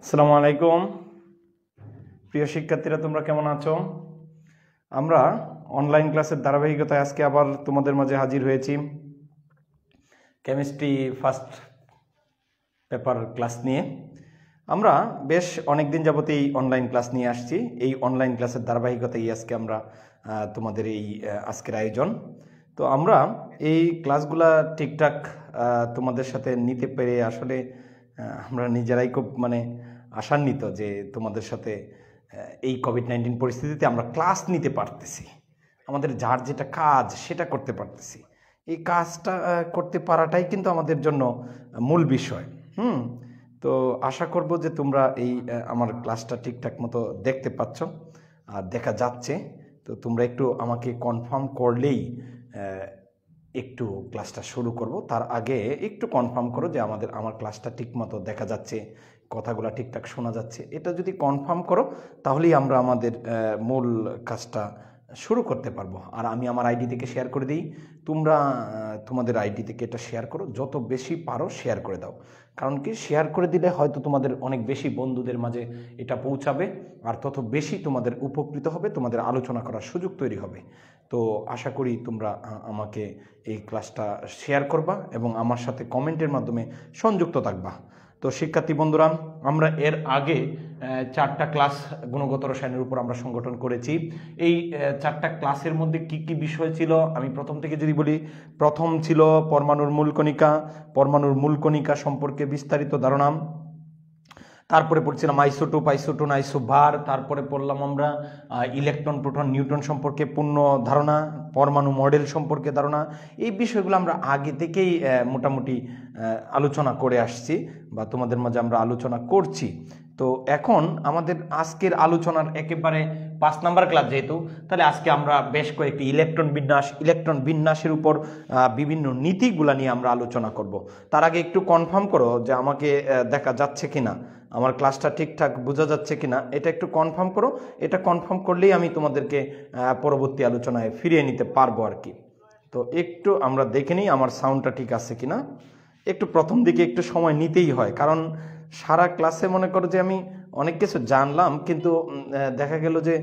আসসালামু আলাইকুম প্রিয় শিক্ষার্থীরা, তোমরা কেমন আছো? আমরা অনলাইন ক্লাসের ধারাবাহিকতায় আজকে আবার তোমাদের মাঝে হাজির হয়েছি কেমিস্ট্রি ফার্স্ট পেপার ক্লাস নিয়ে। আমরা বেশ অনেক দিন যাবত এই অনলাইন ক্লাস নিয়ে আসছি। এই অনলাইন ক্লাসের ধারাবাহিকতায় আজকে আমরা তোমাদের এই আজকের আয়োজন। তো আমরা এই ক্লাসগুলা ঠিকঠাক তোমাদের সাথে নিতে পেরে আসলে আমরা নিজেরাই খুব আশান্বিত যে তোমাদের সাথে এই কোভিড-19 পরিস্থিতিতে আমরা ক্লাস নিতে পারতেছি, আমাদের যার যেটা কাজ সেটা করতে পারতেছি। এই কাজটা করতে পারাটাই কিন্তু আমাদের জন্য মূল বিষয়। তো আশা করব যে তোমরা এই আমার ক্লাসটা ঠিকঠাক মতো দেখতে পাচ্ছ আর দেখা যাচ্ছে। তো তোমরা একটু আমাকে কনফার্ম করলেই একটু ক্লাসটা শুরু করব। তার আগে একটু কনফার্ম করো যে আমার ক্লাসটা ঠিকমতো দেখা যাচ্ছে, কথাগুলো ঠিকঠাক শোনা যাচ্ছে। এটা যদি কনফার্ম করো তাহলেই আমরা আমাদের মূল কাজটা শুরু করতে পারবো। আর আমি আমার আইডি থেকে শেয়ার করে দিই, তোমরা তোমাদের আইডি থেকে এটা শেয়ার করো, যত বেশি পারো শেয়ার করে দাও। কারণ কি, শেয়ার করে দিলে হয়তো তোমাদের অনেক বেশি বন্ধুদের মাঝে এটা পৌঁছাবে, আর তত বেশি তোমাদের উপকৃত হবে, তোমাদের আলোচনা করার সুযোগ তৈরি হবে। তো আশা করি তোমরা আমাকে এই ক্লাসটা শেয়ার করবা এবং আমার সাথে কমেন্টের মাধ্যমে সংযুক্ত থাকবা। তো শিক্ষার্থী বন্ধুরা, আমরা এর আগে 4টা ক্লাস গুণগত রসায়নের উপর আমরা সংগঠন করেছি। এই 4টা ক্লাসের মধ্যে কি কি বিষয় ছিল আমি প্রথম থেকে যদি বলি, প্রথম ছিল পরমাণুর মূল কণিকা সম্পর্কে বিস্তারিত ধারণা। তারপরে পড়ছিলাম আইসোটোপ, আইসোটোন, আইসোভার। তারপরে পড়লাম আমরা ইলেকট্রন, প্রোটন, নিউট্রন সম্পর্কে পূর্ণ ধারণা, পরমাণু মডেল সম্পর্কে ধারণা। এই বিষয়গুলো আমরা আগে থেকেই মোটামুটি আলোচনা করে আসছি বা তোমাদের মাঝে আমরা আলোচনা করছি। তো এখন আমাদের আজকের আলোচনার একেবারে 5 নাম্বার ক্লাস যেহেতু, তাহলে আজকে আমরা বেশ কয়েকটি ইলেকট্রন বিন্যাসের উপর বিভিন্ন নীতিগুলা নিয়ে আমরা আলোচনা করব। তার আগে একটু কনফার্ম করো যে আমাকে দেখা যাচ্ছে কিনা, আমার ক্লাসটা ঠিকঠাক বোঝা যাচ্ছে কিনা, এটা একটু কনফার্ম করো। এটা কনফার্ম করলেই আমি তোমাদেরকে পরবর্তী আলোচনায় ফিরিয়ে নিতে পারবো আর কি। তো একটু আমরা দেখে নিই আমার সাউন্ডটা ঠিক আছে কিনা। একটু প্রথম দিকে একটু সময় নিতেই হয়, কারণ সারা ক্লাসে মনে করো যে আমি অনেক কিছু জানলাম, কিন্তু দেখা গেল যে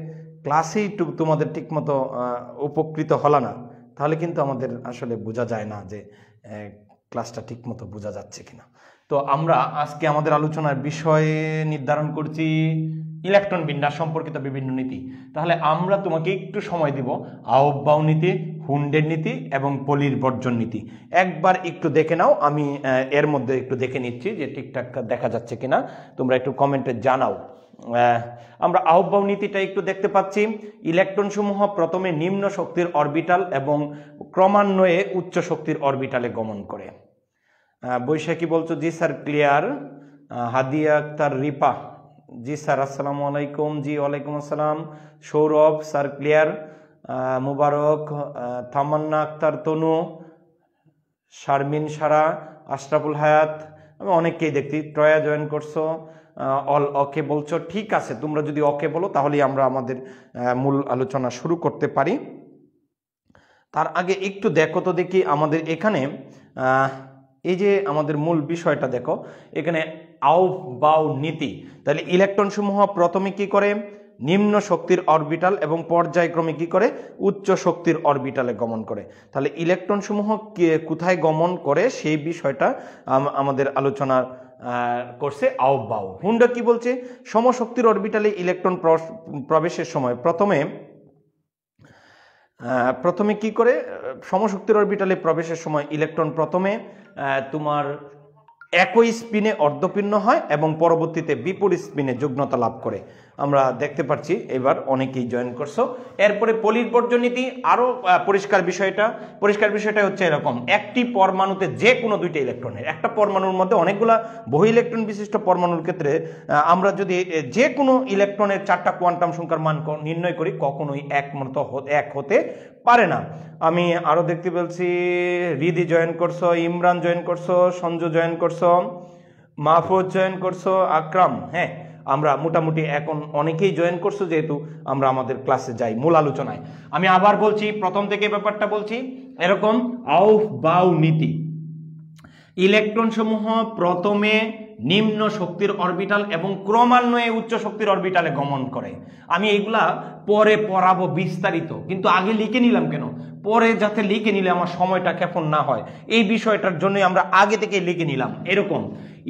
ক্লাসেই তোমাদের ঠিকমতো উপকৃত হলো না, তাহলে কিন্তু আমাদের আসলে বোঝা যায় না যে ক্লাসটা ঠিকমতো বোঝা যাচ্ছে কিনা। তো আমরা আজকে আমাদের আলোচনার বিষয় নির্ধারণ করছি ইলেকট্রন বিন্যাস সম্পর্কিত বিভিন্ন নীতি। তাহলে আমরা তোমাকে একটু সময় দিব আহ্বাও নীতি, হুন্ডের নীতি এবং পলির বর্জন নীতি একবার একটু দেখে নাও। আমি এর মধ্যে একটু দেখে নিচ্ছি যে ঠিকঠাক দেখা যাচ্ছে কিনা, তোমরা একটু কমেন্টে জানাও। আমরা আহ্বাও নীতিটা একটু দেখতে পাচ্ছি। ইলেকট্রন সমূহ প্রথমে নিম্ন শক্তির অরবিটাল এবং ক্রমান্বয়ে উচ্চ শক্তির অরবিটালে গমন করে। বৈশাখী বলছো জি স্যার ক্লিয়ার। হাদিয়া আক্তার, রিপা জি স্যার আসসালামু আলাইকুম। জি ওয়ালাইকুম আসসালাম। Sourav sir clear. মুবারক, তামান্না আক্তার, তনু, শারমিন, সারা, আশরাফুল হায়াত, আমি অনেককেই দেখছি। ট্রয়া জয়েন করছো, অল ওকে বলছো, ঠিক আছে। তোমরা যদি ওকে বলো তাহলেই আমরা আমাদের মূল আলোচনা শুরু করতে পারি। তার আগে একটু দেখো তো দেখি আমাদের এখানে এই যে আমাদের মূল বিষয়টা দেখো, এখানে আহ্বাও নীতি। তাহলে ইলেকট্রন সমূহ প্রথমে কি করে, নিম্ন শক্তির অরবিটাল এবং পর্যায়ক্রমে কি করে, উচ্চ শক্তির অরবিটালে গমন করে। তাহলে ইলেকট্রন সমূহ কোথায় গমন করে সেই বিষয়টা আমাদের আলোচনা করছে আহ্বাও। হুন্ডা কি বলছে, সমশক্তির অরবিটালে ইলেকট্রন প্রবেশের সময় প্রথমে কি করে, সমশক্তির অরবিটালে প্রবেশের সময় ইলেকট্রন প্রথমে তোমার একই স্পিনে অর্ধপূর্ণ হয় এবং পরবর্তীতে বিপরীত স্পিনে যুগ্মতা লাভ করে। আমরা দেখতে পাচ্ছি এবার অনেকেই জয়েন করছো। এরপরে পলির বর্জন নীতি, আরো পরিষ্কার বিষয়টা হচ্ছে এরকম, একটি পরমাণুতে যে কোনো 2টা ইলেকট্রনের, একটা পরমাণুর মধ্যে অনেকগুলা বহু ইলেকট্রন বিশিষ্ট পরমাণুর ক্ষেত্রে আমরা যদি যে কোনো ইলেকট্রনের 4টা কোয়ান্টাম সংখ্যার মান নির্ণয় করি, কখনোই এক হতে পারে না। আমি আরো দেখতে পেয়েছি রিদি জয়েন করছো, ইমরান জয়েন করছো, সঞ্জু জয়েন করছো, মাহফুজ জয়েন করছো, আকরাম। হ্যাঁ, আমরা মোটামুটি এখন অনেকেই জয়েন করছো, যেহেতু আমরা আমাদের ক্লাসে যাই মূল আলোচনায়। আমি আবার বলছি, প্রথম থেকে ব্যাপারটা বলছি এরকম, আহ্বাও নীতি, ইলেকট্রন সমূহ প্রথমে নিম্ন শক্তির অরবিটাল এবং ক্রমান্বয়ে উচ্চ শক্তির অরবিটালে গমন করে। আমি এইগুলা পরে পড়াবো বিস্তারিত, কিন্তু আগে লিখে নিলাম কেন, পরে যাতে লিখে নিলে আমার সময়টা ক্ষেপণ না হয়, এই বিষয়টার জন্যই আমরা আগে থেকে লিখে নিলাম। এরকম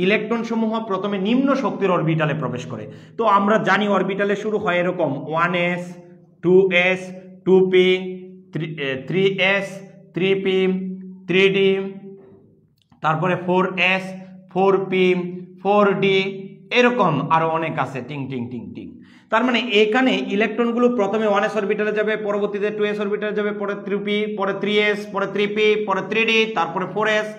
ইলেকট্রন সমূহ প্রথমে নিম্ন শক্তির অরবিটালে প্রবেশ করে। তো আমরা জানি অরবিটালে শুরু হয় এরকম 1s 2s 2p 3s 3p 3d, তারপরে 4s 4p 4d, এরকম আরো অনেক আছে টিং টিং টিং টিং। তার মানে এখানে ইলেকট্রনগুলো প্রথমে 1s অরবিটালে যাবে, পরবর্তীতে 2s অরবিটালে যাবে, পরে 3p, পরে 3s, পরে 3p, পরে 3d, তারপরে 4s।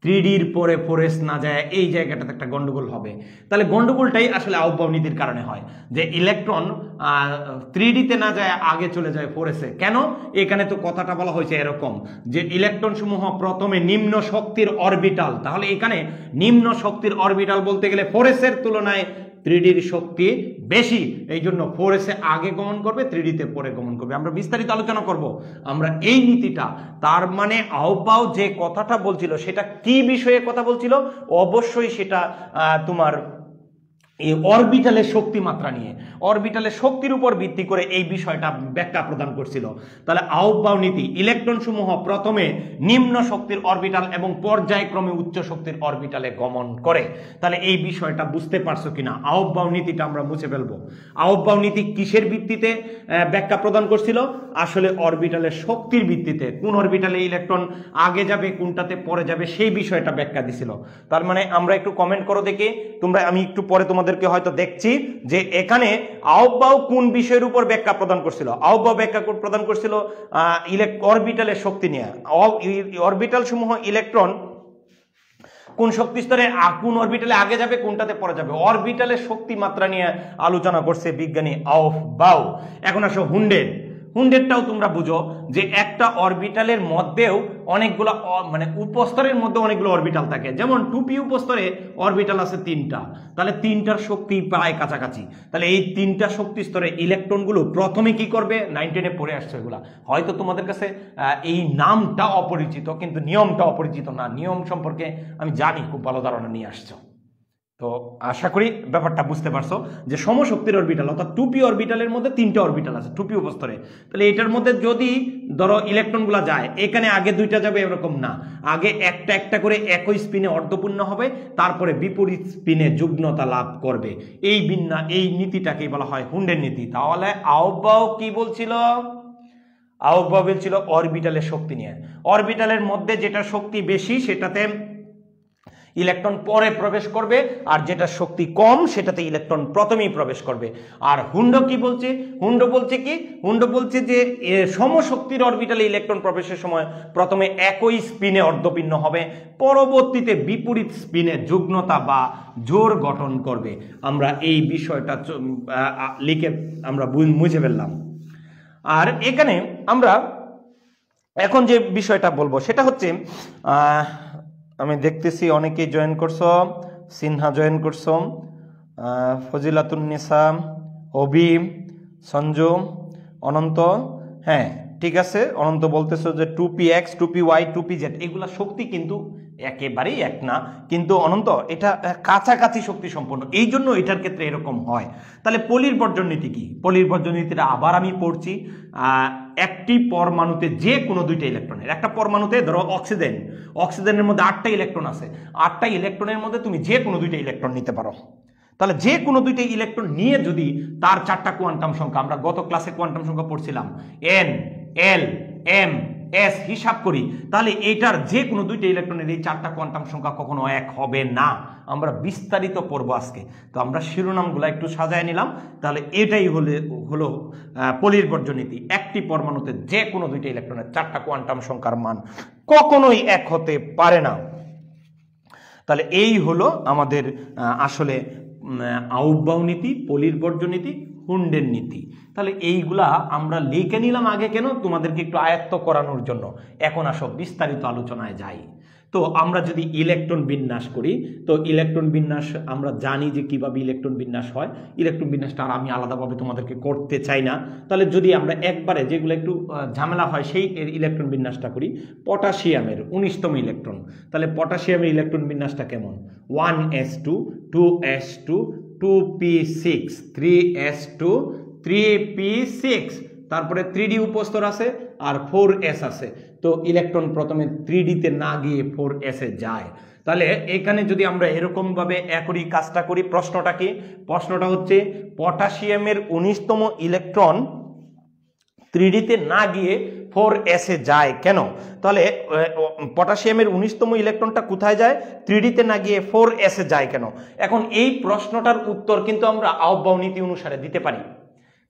3ডির পরে 4s না যায়, এই জায়গাটাতে একটা গন্ডগোল হবে। তাহলে গন্ডগোলটাই আসলে আউটবাউ নীতির কারণে হয়, যে ইলেকট্রন 3ডিতে না যায় আগে চলে যায় 4s-এ। কেন? এখানে তো কথাটা বলা হয়েছে এরকম যে ইলেকট্রন সমূহ প্রথমে নিম্ন শক্তির অরবিটাল, তাহলে এখানে নিম্ন শক্তির অরবিটাল বলতে গেলে 4s-এর তুলনায় 3ডির শক্তি বেশি, এই জন্য 4s-এ আগে গমন করবে, 3ডিতে পরে গমন করবে। আমরা বিস্তারিত আলোচনা করব আমরা এই নীতিটা। তার মানে আউটবাউ যে কথাটা বলছিল সেটা কি বিষয়ে কথা বলছিল? অবশ্যই সেটা তোমার এই অরবিটালের শক্তি মাত্রা নিয়ে, অরবিটালের শক্তির উপর ভিত্তি করে এই বিষয়টা ব্যাখ্যা প্রদান করছিল। তাহলে আউটবাউ নীতি, ইলেকট্রন সমূহ প্রথমে নিম্ন শক্তির অরবিটাল এবং পর্যায়ক্রমে উচ্চ শক্তির অরবিটালে গমন করে। তাহলে এই বিষয়টা বুঝতে পারছো কিনা? আউটবাউ নীতিটা আমরা মুছে ফেলবো। আউটবাউ নীতি কিসের ভিত্তিতে ব্যাখ্যা প্রদান করছিল? আসলে অরবিটালের শক্তির ভিত্তিতে, কোন অরবিটালে ইলেকট্রন আগে যাবে, কোনটাতে পরে যাবে, সেই বিষয়টা ব্যাখ্যা দিছিল। তার মানে আমরা একটু কমেন্ট করো দেখি তোমরা, আমি একটু পরে তোমাদেরকে হয়তো দেখছি যে এখানে আউটবাউ কোন বিষয়ের উপর ব্যাখ্যা প্রদান করছিল। আউটবাউ ব্যাখ্যা প্রদান করছিল অরবিটালের শক্তি নিয়ে। অরবিটাল সমূহ ইলেকট্রন কোন শক্তি স্তরে, কোন অরবিটালে আগে যাবে, কোনটাতে পরে যাবে, অরবিটালের শক্তি মাত্রা নিয়ে আলোচনা করছে বিজ্ঞানী আউটবাউ। এখন আসো হুন্ডের। হুন্ডেরটাও তোমরা বুঝো যে একটা অরবিটালের মধ্যেও অনেকগুলো মানে উপস্তরের মধ্যে অনেকগুলো অরবিটাল থাকে। যেমন 2p উপস্তরে অরবিটাল আছে 3টা, তাহলে 3টার শক্তি প্রায় কাছাকাছি। তাহলে এই 3টা শক্তি স্তরে ইলেকট্রনগুলো প্রথমে কি করবে? 9-10-এ পড়ে আসছে এগুলা, হয়তো তোমাদের কাছে এই নামটা অপরিচিত, কিন্তু নিয়মটা অপরিচিত না। নিয়ম সম্পর্কে আমি জানি, খুব ভালো ধারণা নিয়ে আসছো। তো আশা করি ব্যাপারটা বুঝতে পারছো যে সমশক্তির অরবিটাল অর্থাৎ 2p অরবিটালের মধ্যে 3টা অরবিটাল আছে 2p উপস্তরে। তাহলে এটার মধ্যে যদি ধরো ইলেকট্রনগুলো যায়, এখানে আগে 2টা যাবে এরকম না, আগে একটা একটা করে একই স্পিনে অর্ধপূর্ণ হবে, তারপরে বিপরীত স্পিনে যুগ্মতা লাভ করবে। এই নীতিটাকেই বলা হয় হুন্ডের নীতি। তাহলে আউটবাউ কি বলছিল? আউটবাউ বলছিল অরবিটালের শক্তি নিয়ে। অরবিটালের মধ্যে যেটা শক্তি বেশি সেটাতে ইলেকট্রন পরে প্রবেশ করবে, আর যেটা শক্তি কম সেটাতে ইলেকট্রন প্রথমেই প্রবেশ করবে। আর হুন্ড কি বলছে? হুন্ড বলছে কি? হুন্ড বলছে যে সমশক্তির অরবিটালে ইলেকট্রন প্রবেশের সময় প্রথমে একই স্পিনে অর্ধপূর্ণ হবে, পরবর্তীতে বিপরীত স্পিনে যুগ্মতা বা জোর গঠন করবে। আমরা এই বিষয়টা লিখে আমরা মুছে ফেললাম। আর এখানে আমরা এখন যে বিষয়টা বলবো সেটা হচ্ছে আমি দেখতেছি অনেকেই জয়েন করছো, সিনহা জয়েন করছো, ফজিলাতুন্নিসা, অবি, সঞ্জু, অনন্ত। হ্যাঁ ঠিক আছে, অনন্ত বলতেছো যে 2px 2py 2pz এগুলা শক্তি কিন্তু একেবারেই এক না, কিন্তু অনন্ত এটা কাছাকাছি শক্তি সম্পন্ন, এই জন্য এটার ক্ষেত্রে এরকম হয়। তাহলে পলির বর্জন নীতি কি? পলির বর্জন নীতিটা আবার আমি পড়ছি। একটি পরমাণুতে যে কোনো 2টা ইলেকট্রনের, একটা পরমাণুতে ধরো অক্সিজেনের মধ্যে 8টা ইলেকট্রন আছে, 8টা ইলেকট্রনের মধ্যে তুমি যে কোনো 2টা ইলেকট্রন নিতে পারো। তাহলে যে কোনো 2টা ইলেকট্রন নিয়ে যদি তার 4টা কোয়ান্টাম সংখ্যা, আমরা গত ক্লাসে কোয়ান্টাম সংখ্যা পড়ছিলাম n l m s হিসাব করি, তাহলে এটার যে কোনো 2টা ইলেকট্রনের এই 4টা কোয়ান্টাম সংখ্যা কখনো এক হবে না। আমরা বিস্তারিত পড়বো আজকে, তো আমরা শিরোনামগুলো একটু সাজায় নিলাম। তাহলে এটাই হলো পলির বর্জন নীতি। একটি পরমাণুতে যে কোনো 2টা ইলেকট্রনের 4টা কোয়ান্টাম সংখ্যার মান কখনোই এক হতে পারে না। তাহলে এই হলো আমাদের আসলে আউটবাউ নীতি, পলির বর্জন নীতি, হুন্ডের নীতি। তাহলে এইগুলা আমরা লিখে নিলাম আগে, কেন? তোমাদেরকে একটু আয়ত্ত করানোর জন্য। এখন আসো বিস্তারিত আলোচনায় যাই। তো আমরা যদি ইলেকট্রন বিন্যাস করি, তো ইলেকট্রন বিন্যাস আমরা জানি যে কিভাবে ইলেকট্রন বিন্যাস হয়। ইলেকট্রন বিন্যাসটা আর আমি আলাদাভাবে তোমাদেরকে করতে চাই না। তাহলে যদি আমরা একবারে যেগুলো একটু ঝামেলা হয় সেই ইলেকট্রন বিন্যাসটা করি, পটাশিয়ামের 19তম ইলেকট্রন, তাহলে পটাশিয়ামের ইলেকট্রন বিন্যাসটা কেমন? 1s2 2s2 2p6 3s2 3p6, তারপরে 3d উপস্তর আছে আর 4s আছে। তো ইলেকট্রন প্রথমে 3d-তে না গিয়ে 4s-এ যায়। তাহলে এখানে যদি আমরা এরকম ভাবে একই কাজটা করি, প্রশ্নটা কি? প্রশ্নটা হচ্ছে পটাশিয়ামের 19তম ইলেকট্রন 3d-তে না গিয়ে 4s-এ যায় কেন? তাহলে পটাশিয়ামের 19তম ইলেকট্রনটা কোথায় যায়? 3d-তে না গিয়ে 4s-এ যায় কেন? এখন এই প্রশ্নটার উত্তর কিন্তু আমরা আহ্বাও নীতি অনুসারে দিতে পারি,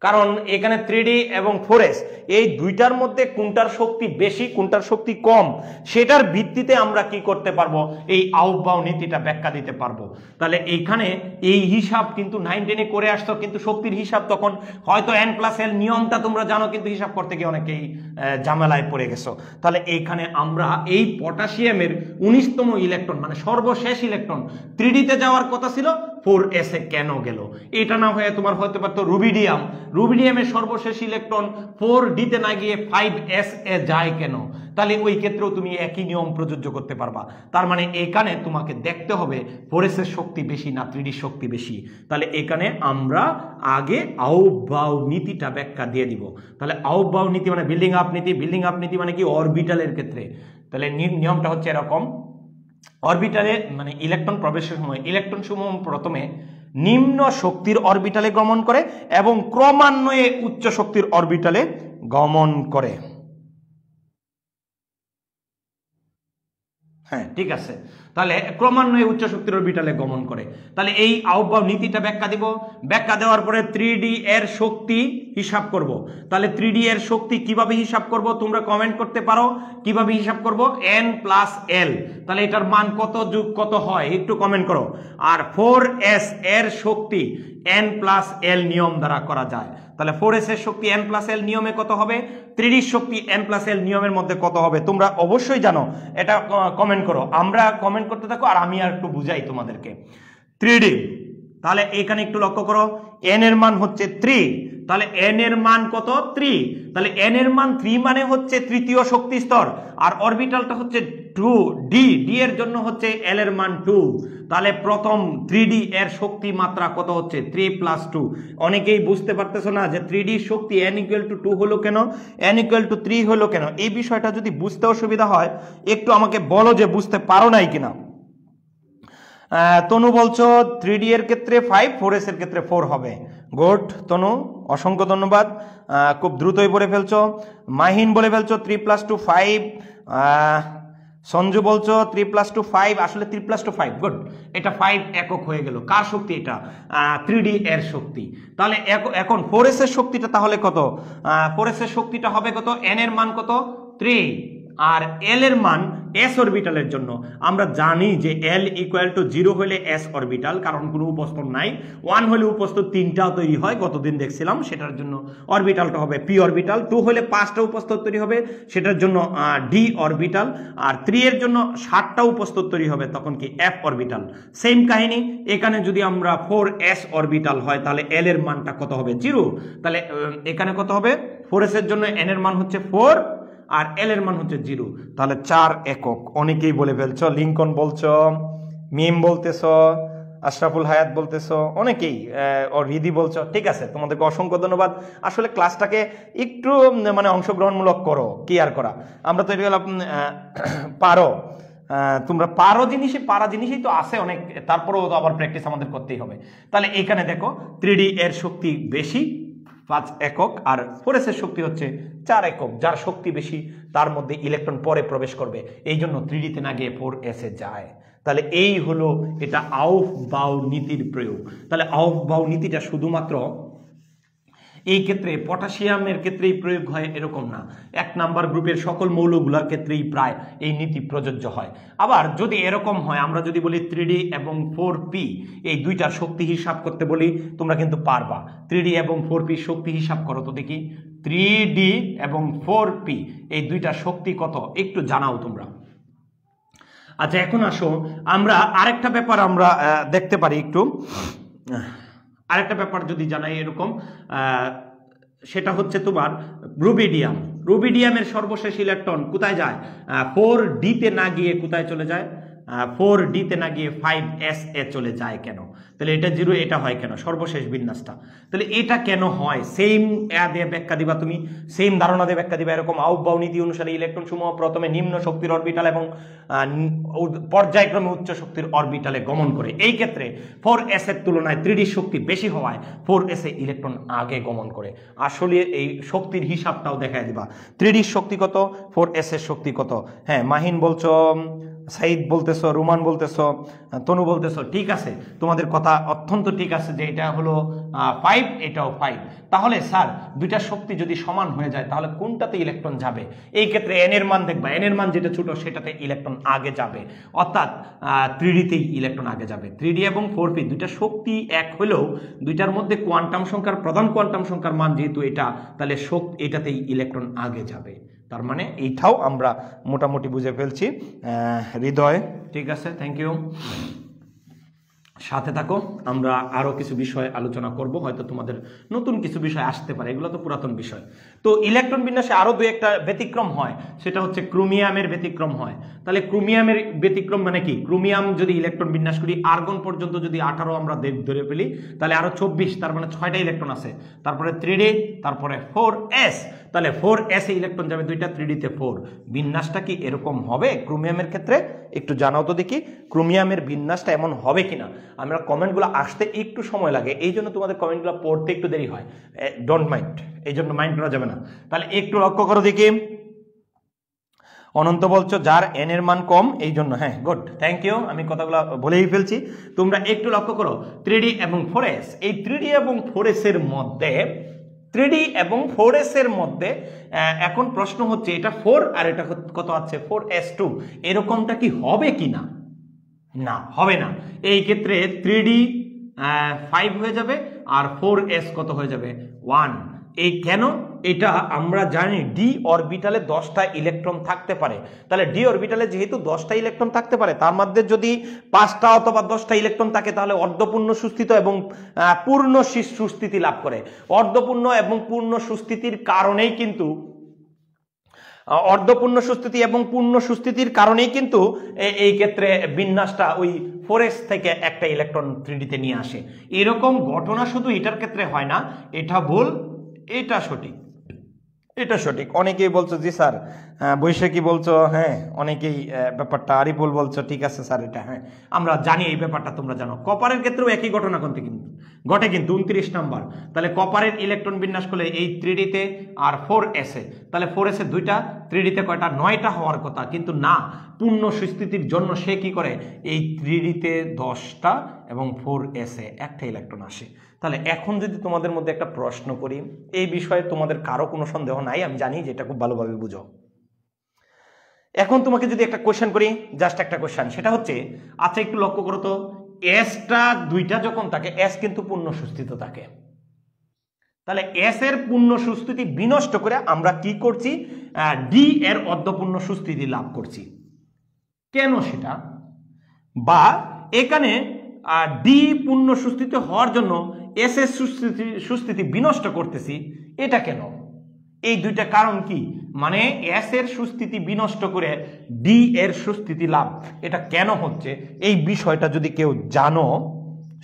কারণ এখানে 3d এবং 4s এই দুইটার মধ্যে কোনটার শক্তি বেশি কোনটার শক্তি কম সেটার ভিত্তিতে আমরা কি করতে পারবো? এই আহ্বাও নীতিটা ব্যাখ্যা দিতে পারবো। তাহলে এইখানে এই হিসাব কিন্তু 9-10-এ করে আসতো, কিন্তু শক্তির হিসাব তখন হয়তো n+l নিয়মটা তোমরা জানো, কিন্তু হিসাব করতে গিয়ে অনেকেই ঝামেলায় পড়ে গেছো। তাহলে এইখানে আমরা এই পটাশিয়ামের 19তম ইলেকট্রন মানে সর্বশেষ ইলেকট্রন 3d-তে যাওয়ার কথা ছিল, 4s-এ কেন গেল? এটা না হয়ে তোমার হতে পারতো রুবিডিয়ামের সর্বশেষ ইলেকট্রন 4d-তে না গিয়ে 5s-এ যায় কেন? তাহলে ওই ক্ষেত্রেও তুমি একই নিয়ম প্রযোজ্য করতে পারবা। তার মানে এখানে তোমাকে দেখতে হবে 4s-এর শক্তি বেশি না 3d শক্তি বেশি। তাহলে এখানে আমরা আগে আহ্বাও নীতিটা ব্যাখ্যা দিয়ে দিব। তাহলে আহ্বাও নীতি মানে বিল্ডিং আপ নীতি। বিল্ডিং আপ নীতি মানে কি? অরবিটালের ক্ষেত্রে। তাহলে নিয়মটা হচ্ছে এরকম, অরবিটালে মানে ইলেকট্রন প্রবেশের সময় ইলেকট্রন সমূহ প্রথমে নিম্ন শক্তির অরবিটালে গমন করে এবং ক্রমান্বয়ে উচ্চ শক্তির অরবিটালে গমন করে। হ্যাঁ, ঠিক আছে। তাহলে ক্রমান্বয়ে উচ্চ শক্তির অরবিটালে গমন করে। তাহলে এই আহ্বাও নীতিটা ব্যাখ্যা দিব। ব্যাখ্যা দেওয়ার পরে 3d এর শক্তি হিসাব করব। তাহলে 3d এর শক্তি কিভাবে হিসাব করব তোমরা কমেন্ট করতে পারো। কিভাবে হিসাব করব? n+l। তাহলে এটার মান কত যোগ কত হয় একটু কমেন্ট করো। আর 4s এর শক্তি n+l নিয়ম দ্বারা করা যায়। তাহলে 4s এর শক্তি n+l নিয়মে কত হবে? 3d শক্তি n+l নিয়মের মধ্যে কত হবে তোমরা অবশ্যই জানো, এটা কমেন্ট করো। আমরা কমেন্ট করতে থাকো আর আমি আর একটু বুঝাই তোমাদেরকে। 3d, তাহলে এখানে একটু লক্ষ্য করো, n এর মান হচ্ছে 3, তাহলে n এর মান কত? 3। তাহলে n এর মান 3 মানে হচ্ছে তৃতীয় শক্তি স্তর, আর অরবিটালটা হচ্ছে 2d, d এর জন্য হচ্ছে l এর মান 2। তাহলে প্রথম 3d এর শক্তি মাত্রা কত হচ্ছে? 3 + 2। অনেকেই বুঝতে পারতেছো না যে 3d শক্তি n = 2 হলো কেন, n = 3 হলো কেন। এই বিষয়টা যদি বুঝতে অসুবিধা হয় একটু আমাকে বলো যে বুঝতে পারো নাই কিনা। তনু বলছো 3d এর ক্ষেত্রে 5, 4s এর ক্ষেত্রে 4 হবে। গুড তনু, অসংখ্য ধন্যবাদ, খুব দ্রুতই পড়ে ফেলছো। মাহিন বলে ফেলছো 3 + 2 5। সঞ্জু বলছো 3 + 2 5, আসলে 3 + 2 5, গুড। এটা 5 একক হয়ে গেল। কার শক্তি? এটা 3d এর শক্তি। তাহলে এখন 4s এর শক্তিটা তাহলে কত? 4s এর শক্তিটা হবে কত? n এর মান কত? 3, আর l এর মান s অরবিটালের জন্য আমরা জানি যে l = 0 হলে s অরবিটাল, কারণ কোনো উপস্তর নাই। 1 হলে উপস্তর 3টাও তৈরি হয়, গতদিন দেখছিলাম, সেটার জন্য অরবিটালটা হবে p অরবিটাল। 2 হলে 5টা উপস্তর তৈরি হবে, সেটার জন্য d অরবিটাল। আর 3 এর জন্য 7টা উপস্তর তৈরি হবে, তখন কি f অরবিটাল। সেম কাহিনী এখানে যদি আমরা 4s অরবিটাল হয় তাহলে l এর মানটা কত হবে? 0। তাহলে এখানে কত হবে? 4s এর জন্য n এর মান হচ্ছে 4 আর l এর মান হচ্ছে 0। তাহলে 4 একক। অনেকেই বলে ফেলছো, লিঙ্কন বলছো, মিম বলতেছো, আশরাফুল হায়াত বলতেছো, অনেকেই রিদি বলছো। ঠিক আছে, তোমাদেরকে অসংখ্য ধন্যবাদ। আসলে ক্লাসটাকে একটু মানে অংশগ্রহণমূলক করো, কি আর করা, আমরা তো এটা পারো, তোমরা পারা জিনিসই তো আছে অনেক, তারপরেও তো আবার প্র্যাকটিস আমাদের করতেই হবে। তাহলে এখানে দেখো 3d এর শক্তি বেশি 5 একক, আর 4s এর শক্তি হচ্ছে 4 একক। যার শক্তি বেশি তার মধ্যে ইলেকট্রন পরে প্রবেশ করবে, এই জন্য 3d-তে না গিয়ে 4s-এ যায়। তাহলে এই হলো এটা আহ্বাও নীতির প্রয়োগ। তাহলে আহ্বাও নীতিটা শুধুমাত্র এই ক্ষেত্রে পটাশিয়ামের ক্ষেত্রেই প্রয়োগ হয় এরকম না, 1 নাম্বার গ্রুপের সকল মৌলগুলোর ক্ষেত্রেই প্রায় এই নীতি প্রযোজ্য হয়। আবার যদি এরকম হয়, আমরা যদি বলি 3d এবং 4p এই দুইটার শক্তি হিসাব করতে বলি, তোমরা কিন্তু পারবা। 3d এবং 4p শক্তি হিসাব করো তো দেখি। 3d এবং 4p এই দুইটার শক্তি কত একটু জানাও তোমরা। আচ্ছা, এখন আসো আমরা আরেকটা ব্যাপার আমরা দেখতে পারি একটু। আরেকটা ব্যাপার যদি জানাই এরকম, সেটা হচ্ছে তোমার রুবিডিয়াম। রুবিডিয়ামের সর্বশেষ ইলেকট্রন কোথায় যায়? 4d তে না গিয়ে কোথায় চলে যায়? 4d তে না গিয়ে 5s এ চলে যায় কেন? তাহলে এটা 0, এটা হয় কেন? সর্বশেষ বিন্যাসটা। তাহলে এটা কেন হয়? সেম দিয়ে ব্যাখ্যা দিবা তুমি, সেম ধারণা দিয়ে ব্যাখ্যা দিবা। এরকম আউটবাউ নীতি অনুসারে ইলেকট্রন সমূহ প্রথমে নিম্ন শক্তির অরবিটাল এবং পর্যায়ক্রমে উচ্চ শক্তির অরবিটালে গমন করে। এই ক্ষেত্রে 4s এর তুলনায় 3d শক্তি বেশি হওয়ায় 4s এ ইলেকট্রন আগে গমন করে। আসলে এই শক্তির হিসাবটাও দেখায় দিবা। 3d শক্তি কত, 4s এর শক্তি কত। হ্যাঁ, মাহিন বলছো, সাইদ বলতেছো, রুমান বলতেছো, তনু বলতেছো, ঠিক আছে, তোমাদের কথা অত্যন্ত ঠিক আছে যে এটা হলো 5, এটাও 5। তাহলে স্যার দুইটা শক্তি যদি সমান হয়ে যায় তাহলে কোনটাতে ইলেকট্রন যাবে? এই ক্ষেত্রে এন এর মান দেখবা, এন এর মান যেটা ছোট সেটাতে ইলেকট্রন আগে যাবে, অর্থাৎ 3d তেই ইলেকট্রন আগে যাবে। 3d এবং 4p দুইটা শক্তি এক হলেও দুইটার মধ্যে কোয়ান্টাম সংখ্যার, প্রধান কোয়ান্টাম সংখ্যার মান যেহেতু এটা, তাহলে এটাতেই ইলেকট্রন আগে যাবে। তার মানে এইটাও আমরা মোটামুটি বুঝে ফেলছি। হৃদয়, ঠিক আছে, থ্যাংক ইউ। সাথে থাকো, আমরা আরো কিছু বিষয় আলোচনা করব, হয়তো তোমাদের নতুন কিছু বিষয় আসতে পারে, এগুলো তো পুরাতন বিষয়। তো ইলেকট্রন বিন্যাসে আরো দুই একটা ব্যতিক্রম হয়, সেটা হচ্ছে ক্রোমিয়ামের ব্যতিক্রম হয়। তাহলে ক্রোমিয়ামের ব্যতিক্রম মানে কি? ক্রোমিয়াম যদি ইলেকট্রন বিন্যাস করি, আর্গন পর্যন্ত যদি 18 আমরা ধরে ফেলি, তাহলে আরো 24, তার মানে 6টা ইলেকট্রন আছে। তারপরে 3d, তারপরে 4s, তাহলে 4s এ ইলেকট্রন যাবে দুইটা, 3d তে 4। বিন্যাসটা কি এরকম হবে ক্রোমিয়ামের ক্ষেত্রে? একটু জানাও তো দেখি ক্রোমিয়ামের বিন্যাসটা এমন হবে কিনা। আমরা কমেন্টগুলো আসতে একটু সময় লাগে, এই জন্য তোমাদের কমেন্টগুলো পড়তে একটু দেরি হয়, ডোন্ট মাইন্ড, এই জন্য মাইন্ড করা যাবে না। তাহলে একটু লক্ষ্য করো দেখি। অনন্ত বলছো যার এন এর মান কম, এই জন্য। হ্যাঁ, গুড, থ্যাংক ইউ। আমি কথাগুলো বলেই ফেলছি, তোমরা একটু লক্ষ্য করো। 3d এবং 4s, এই 3d এবং 4s এর মধ্যে, 3d এবং 4s এর মধ্যে এখন প্রশ্ন হচ্ছে এটা 4 আর এটা কত আছে 4s2, এরকমটা কি হবে কিনা? না, হবে না। এই ক্ষেত্রে 3d 5 হয়ে যাবে আর 4s কত হয়ে যাবে? 1। এই কেন? এটা আমরা জানি ডি অরবিটালে 10টা ইলেকট্রন থাকতে পারে। তাহলে ডি অরবিটালে যেহেতু 10টা ইলেকট্রন থাকতে পারে, তার মধ্যে যদি 5টা অথবা 10টা ইলেকট্রন থাকে তাহলে অর্ধপূর্ণ সুস্থিত এবং পূর্ণ সুস্থিতি লাভ করে। অর্ধপূর্ণ এবং পূর্ণ সুস্থিতির কারণেই কিন্তু, অর্ধপূর্ণ সুস্থিতি এবং পূর্ণ সুস্থিতির কারণেই কিন্তু এই ক্ষেত্রে বিন্যাসটা ওই 4s থেকে একটা ইলেকট্রন 3d তে নিয়ে আসে। এরকম ঘটনা শুধু এটার ক্ষেত্রে হয় না, এটা ভুল, এটা সঠিক, এটা সঠিক। অনেকেই বলছো জি স্যার, বৈশাখী বলছো, হ্যাঁ অনেকেই ব্যাপারটা, আরিফুল বলছো ঠিক আছে স্যার এটা, হ্যাঁ আমরা জানি এই ব্যাপারটা, তোমরা জানো। কপারের ক্ষেত্রেও একই ঘটনা ঘটে কিন্তু 29 নাম্বার। তাহলে কপারের ইলেকট্রন বিন্যাস করলে এই 3d তে আর 4s এ, তাহলে 4s এ 2টা, 3d তে কয়টা? 9টা হওয়ার কথা, কিন্তু না, পূর্ণ সুস্থিতির জন্য সে কি করে, এই 3d তে 10টা এবং 4s এ একটা ইলেকট্রন আসে। তাহলে এখন যদি তোমাদের মধ্যে একটা প্রশ্ন করি, এই বিষয়ে তোমাদের কারো কোনো সন্দেহ নাই, আমি জানি যে এটা খুব ভালোভাবে বুঝো। এখন তোমাকে যদি একটা কোশ্চেন করি, জাস্ট একটা কোশ্চেন, সেটা হচ্ছে আচ্ছা একটু লক্ষ্য করো তো, এসটা 2টা যখন থাকে, এস কিন্তু পূর্ণ সুস্থিত থাকে, তাহলে এস এর পূর্ণ সুস্থিতি বিনষ্ট করে আমরা কি করছি? ডি এর অর্ধপূর্ণ সুস্থিতি লাভ করছি। কেন সেটা? বা এখানে ডি পূর্ণ সুস্থিতি হওয়ার জন্য এস এর সুস্থিতি বিনষ্ট করতেছি, এটা কেন? এই দুইটা কারণ কি? মানে এস এর সুস্থিতি বিনষ্ট করে ডি এর সুস্থিতি লাভ, এটা কেন হচ্ছে? এই বিষয়টা যদি কেউ জানো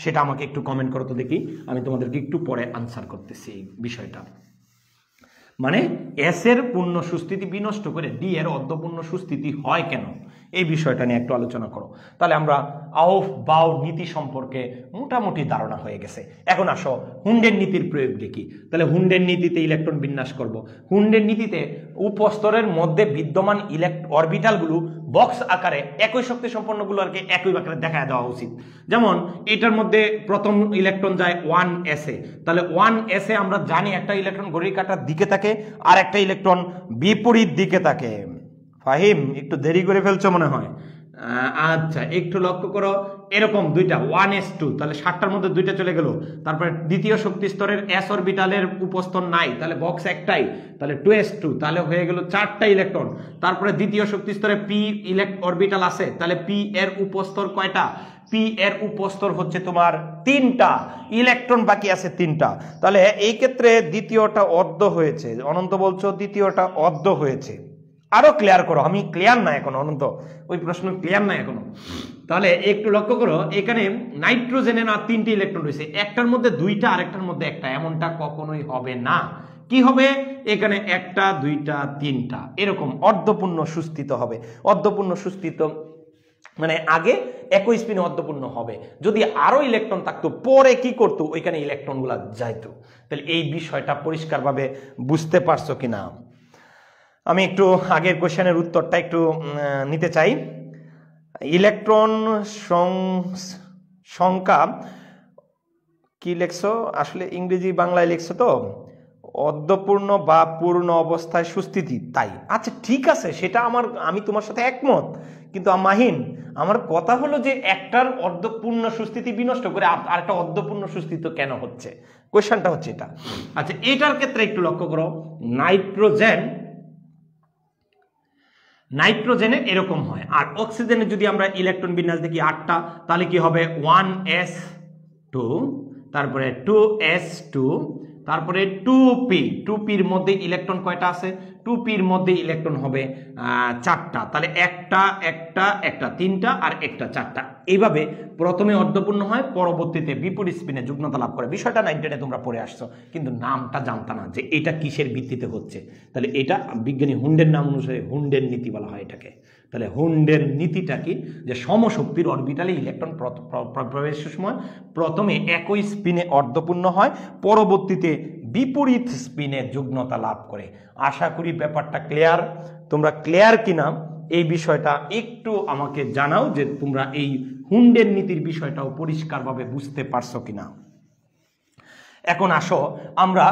সেটা আমাকে একটু কমেন্ট করো তো দেখি, আমি তোমাদেরকে একটু পরে আনসার করতেছি এই বিষয়টা। মানে এস এর পূর্ণ সুস্থিতি বিনষ্ট করে ডি এর অর্ধপূর্ণ সুস্থিতি হয় কেন, এই বিষয়টা নিয়ে একটু আলোচনা করো। তাহলে আমরা আউফ বাউ নীতি সম্পর্কে মোটামুটি ধারণা হয়ে গেছে। এখন আসো হুন্ডের নীতির প্রয়োগ দেখি। তাহলে হুন্ডের নীতিতে ইলেকট্রন বিন্যাস করব। হুন্ডের নীতিতে উপস্তরের মধ্যে বিদ্যমান অরবিটালগুলো বক্স আকারে একই শক্তি সম্পন্নগুলো আর কি একই আকারে দেখা দেওয়া উচিত। যেমন এটার মধ্যে প্রথম ইলেকট্রন যায় 1s এ, তাহলে 1s এ আমরা জানি একটা ইলেকট্রন ঘড়ির কাঁটার দিকে থাকে আর একটা ইলেকট্রন বিপরীত দিকে থাকে। ফাহিম একটু দেরি করে ফেলছো মনে হয়, আচ্ছা একটু লক্ষ্য করো, এরকম দুইটা 1s2, তাহলে 7টার মধ্যে দুইটা চলে গেল। তারপরে দ্বিতীয় শক্তি স্তরের s অরবিটালের উপস্থন নাই, তাহলে বক্স একটাই, তাহলে 2s2, তাহলে হয়ে গেল 4টা ইলেকট্রন। তারপরে দ্বিতীয় শক্তি স্তরে p অরবিটাল আছে, তাহলে p এর উপস্তর কয়টা? p এর উপস্তর হচ্ছে তোমার 3টা, ইলেকট্রন বাকি আছে 3টা। তাহলে এই ক্ষেত্রে দ্বিতীয়টা অর্ধ হয়েছে। অনন্ত বলছো দ্বিতীয়টা অর্ধ হয়েছে, আরো ক্লিয়ার করো, আমি ক্লিয়ার না এখনো অনন্ত, ওই প্রশ্ন ক্লিয়ার না এখনো। তাহলে একটু লক্ষ্য করো, এখানে নাইট্রোজেনে না 3টি ইলেকট্রন রয়েছে, একটার মধ্যে 2টা আরেকটার মধ্যে একটা, এমনটা কখনোই হবে না। কি হবে? এখানে 1টা 2টা 3টা এরকম অর্ধপূর্ণ সুস্থিত হবে। অর্ধপূর্ণ সুস্থিত মানে আগে একই স্পিনে অর্ধপূর্ণ হবে, যদি আরো ইলেকট্রন থাকতো পরে কি করতো, ওইখানে ইলেকট্রনগুলো যাইতো। তাহলে এই বিষয়টা পরিষ্কারভাবে বুঝতে পারছো কিনা? আমি একটু আগের কোশ্চেনের উত্তরটা একটু নিতে চাই। ইলেকট্রন সংখ্যা কি লিখছো আসলে, ইংরেজি বাংলায় লিখছো তো, অর্ধপূর্ণ বা পূর্ণ অবস্থায় সুস্থিতি, তাই? আচ্ছা ঠিক আছে, সেটা আমি তোমার সাথে একমত, কিন্তু মাহিন আমার কথা হলো যে একটার অর্ধপূর্ণ সুস্থিতি বিনষ্ট করে আরেকটা অর্ধপূর্ণ সুস্থিত কেন হচ্ছে, কোশ্চেনটা হচ্ছে এটা। আচ্ছা এটার ক্ষেত্রে একটু লক্ষ্য করো, নাইট্রোজেনে এরকম হয়, আর অক্সিজেনে যদি আমরা ইলেকট্রন বিন্যাস দেখি 8টা, তাহলে কি হবে 1s2, তারপরে 2s2, তারপরে 2p, 2pর মধ্যে ইলেকট্রন কয়টা আছে? 2pর মধ্যে ইলেকট্রন হবে 4টা, তাহলে একটা 3টা আর একটা 4টা। এইভাবে প্রথমে অর্ধপূর্ণ হয়, পরবর্তীতে বিপরীত স্পিনে যুগ্মতা লাভ করে। বিষয়টা 9-10-এ তোমরা পড়ে আসছো, কিন্তু নামটা জানতা না যে এটা কিসের ভিত্তিতে হচ্ছে। তাহলে এটা বিজ্ঞানী হুন্ডের নাম অনুসারে হুন্ডের নীতি বলা হয় এটাকে। তাহলে হুন্ডের নীতিটা কি? যে সমশক্তির অরবিটালে ইলেকট্রন প্রবেশের সময় প্রথমে একই স্পিনে অর্ধপূর্ণ হয়, পরবর্তীতে বিপরীত স্পিনে যুগ্মতা লাভ করে। আশা করি ব্যাপারটা ক্লিয়ার। তোমরা ক্লিয়ার কিনা এই বিষয়টা একটু আমাকে জানাও, যে তোমরা এই হুন্ডের নীতির বিষয়টাও পরিষ্কারভাবে বুঝতে পারছো কিনা। এখন আসো আমরা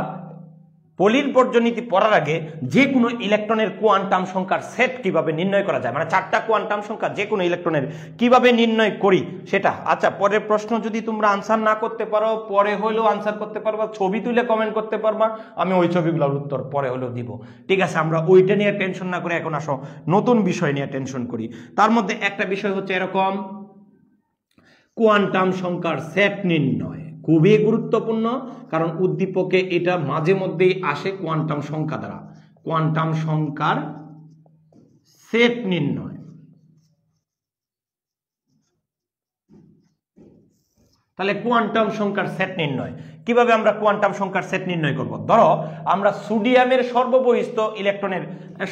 পলির বর্জনীতি পড়ার আগে যে কোনো ইলেকট্রনের কোয়ান্টাম সংখ্যার সেট কিভাবে নির্ণয় করা যায়, মানে 4টা কোয়ান্টাম সংখ্যা যে কোনো ইলেকট্রনের কিভাবে নির্ণয় করি সেটা। আচ্ছা পরের প্রশ্ন যদি তোমরা আনসার না করতে পারো, পরে হলেও আনসার করতে পারবা, ছবি তুলে কমেন্ট করতে পারবা, আমি ওই ছবিগুলোর উত্তর পরে হলেও দিব। ঠিক আছে, আমরা ওইটা নিয়ে টেনশন না করে এখন আসো নতুন বিষয় নিয়ে টেনশন করি। তার মধ্যে একটা বিষয় হচ্ছে এরকম, কোয়ান্টাম সংখ্যার সেট নির্ণয় খুবই গুরুত্বপূর্ণ, কারণ উদ্দীপকে এটা মাঝে মধ্যেই আসে কোয়ান্টাম সংখ্যা দ্বারা। কোয়ান্টাম সংখ্যার সেট নির্ণয়, তাহলে কোয়ান্টাম সংখ্যার সেট নির্ণয় কিভাবে আমরা কোয়ান্টাম সংখ্যার সেট নির্ণয় করব? ধরো আমরা সোডিয়ামের সর্ববহিস্থ ইলেকট্রনের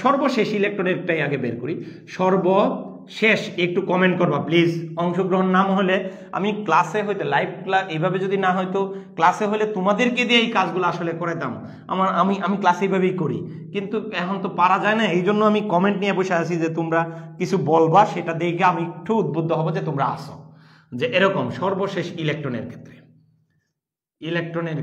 সর্বশেষ ইলেকট্রনেরটাই আগে বের করি। সর্বশেষ একটু কমেন্ট করবা প্লিজ, অংশগ্রহণ নাম হলে আমি ক্লাসে হইতে লাইভ ক্লাস এইভাবে যদি না হয়তো ক্লাসে হলে তোমাদেরকে দিয়ে এই কাজগুলো আসলে করে দাম। আমি ক্লাসে এইভাবেই করি, কিন্তু এখন তো পারা যায় না, এই জন্য আমি কমেন্ট নিয়ে বসে আছি যে তোমরা কিছু বলবা, সেটা দেখে আমি একটু উদ্বুদ্ধ হব যে তোমরা আসো। যে এরকম সর্বশেষ ইলেকট্রনের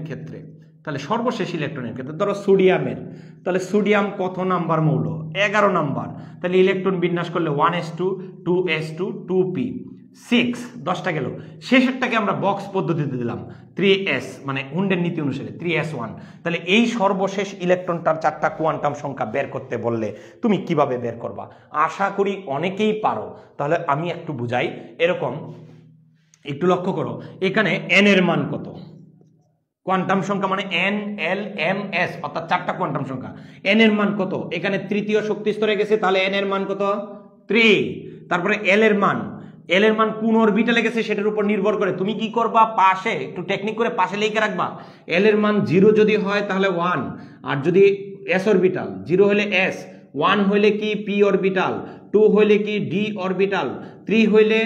ক্ষেত্রে তাহলে সর্বশেষ ইলেকট্রনের ক্ষেত্রে ধরো সোডিয়ামের, তাহলে সোডিয়াম কত নাম্বার মৌল? 11 নাম্বার। তাহলে ইলেকট্রন বিন্যাস করলে 1s2 2s2 2p 6, 10টা গেল। শেষেরটাকে আমরা বক্স পদ্ধতিতে দিলাম 3s, মানে হুন্ডের নীতি অনুসারে 3s1। তাহলে এই সর্বশেষ ইলেকট্রনটার 4টা কোয়ান্টাম সংখ্যা বের করতে বললে তুমি কিভাবে বের করবা? আশা করি অনেকেই পারো। তাহলে আমি একটু বুঝাই। এরকম একটু লক্ষ্য করো, এখানে n এর মান কত? কোয়ান্টাম সংখ্যা মানে n l m s, অর্থাৎ 4টা কোয়ান্টাম সংখ্যা। n এর মান কত? এখানে তৃতীয় শক্তি স্তরে গেছে, তাহলে n এর মান কত? 3। তারপরে l এর মান কোন অরবিটালে গেছে সেটার উপর নির্ভর করে তুমি কি করবা, পাশে একটু টেকনিক করে পাশে লিখে রাখবা। l এর মান 0 যদি হয় তাহলে 1, আর যদি s অরবিটাল 0 হলে s, 1 হইলে কি p অরবিটাল, 2 হইলে কি d অরবিটাল, 3 হইলে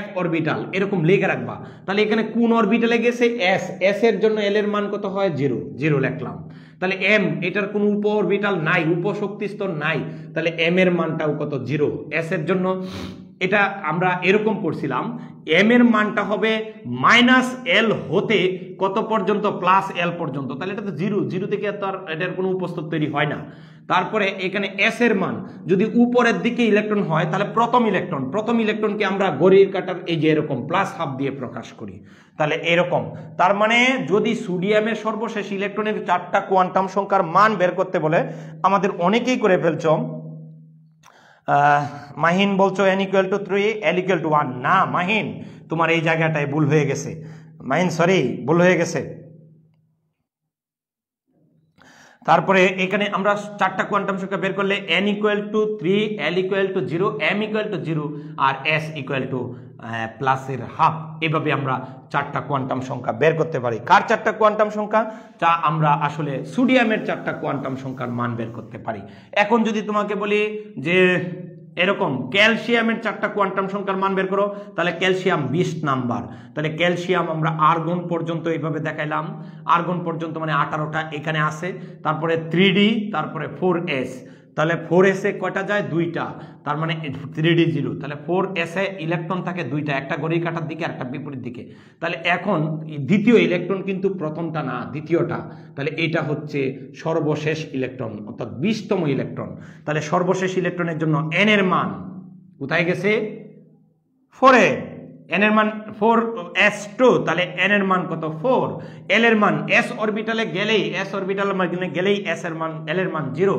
f অরবিটাল, এরকম লিখে রাখবা। তাহলে এখানে কোন অরবিটালে গেছে? s, s এর জন্য l এর মান কত হয়? 0, 0 লিখলাম। তাহলে m, এটার কোন উপ অরবিটাল নাই, উপশক্তি স্তর নাই, তাহলে m এর মানটাও কত? 0। s এর জন্য এটা আমরা এরকম করছিলাম, এম এর মানটা হবে -l হতে কত পর্যন্ত, +l পর্যন্ত, তাহলে এটা তো জিরো, জিরো থেকে তো আর এটার কোনো উপস্থিত তৈরি হয় না। তারপরে এখানে এস এর মান যদি উপরের দিকে ইলেকট্রন হয় তাহলে প্রথম ইলেকট্রনকে আমরা ঘড়ির কাঁটার এই যে এরকম +12 দিয়ে প্রকাশ করি, তাহলে এরকম। তার মানে যদি সোডিয়ামের সর্বশেষ ইলেকট্রনের 4টা কোয়ান্টাম সংখ্যার মান বের করতে বলে, আমাদের অনেকেই করে ফেলছ। মাহিন বলছো n = 3, l = 1। না মাহিন, তোমার এই জায়গাটায় ভুল হয়ে গেছে। মাহিন সরি, ভুল হয়ে গেছে। তারপরে এখানে আমরা 4টা কোয়ান্টাম সংখ্যা বের করলে n = 3, l = 0, m = 0 আর s = প্লাসের হাফ। এভাবে আমরা 4টা কোয়ান্টাম সংখ্যা বের করতে পারি। কার 4টা কোয়ান্টাম সংখ্যা? যা আমরা আসলে সোডিয়ামের 4টা কোয়ান্টাম সংখ্যার মান বের করতে পারি। এখন যদি তোমাকে বলি যে এরকম ক্যালসিয়ামের 4টা কোয়ান্টাম সংখ্যার মান বের করো, তাহলে ক্যালসিয়াম 20 নাম্বার। তাহলে ক্যালসিয়াম আমরা আর্গন পর্যন্ত এইভাবে দেখাইলাম, আর্গন পর্যন্ত মানে 18টা এখানে আছে। তারপরে 3d, তারপরে 4s, তাহলে 4s এ কয়টা যায়? 2টা, তার মানে 3d 0, তাহলে 4s এ ইলেকট্রন থাকে 2টা, একটা ঘড়ির কাঁটার দিকে আর একটা বিপরীত দিকে। তাহলে এখন দ্বিতীয় ইলেকট্রন কিন্তু প্রথমটা না, দ্বিতীয়টা, তাহলে এটা হচ্ছে সর্বশেষ ইলেকট্রন অর্থাৎ 20তম ইলেকট্রন। তাহলে সর্বশেষ ইলেকট্রনের জন্য n এর মান কোথায় গেছে? 4 এ। n এর মান 4s2, তাহলে n এর মান কত? 4। l এর মান s অরবিটালে গেলেই, s এর মান l এর মান 0।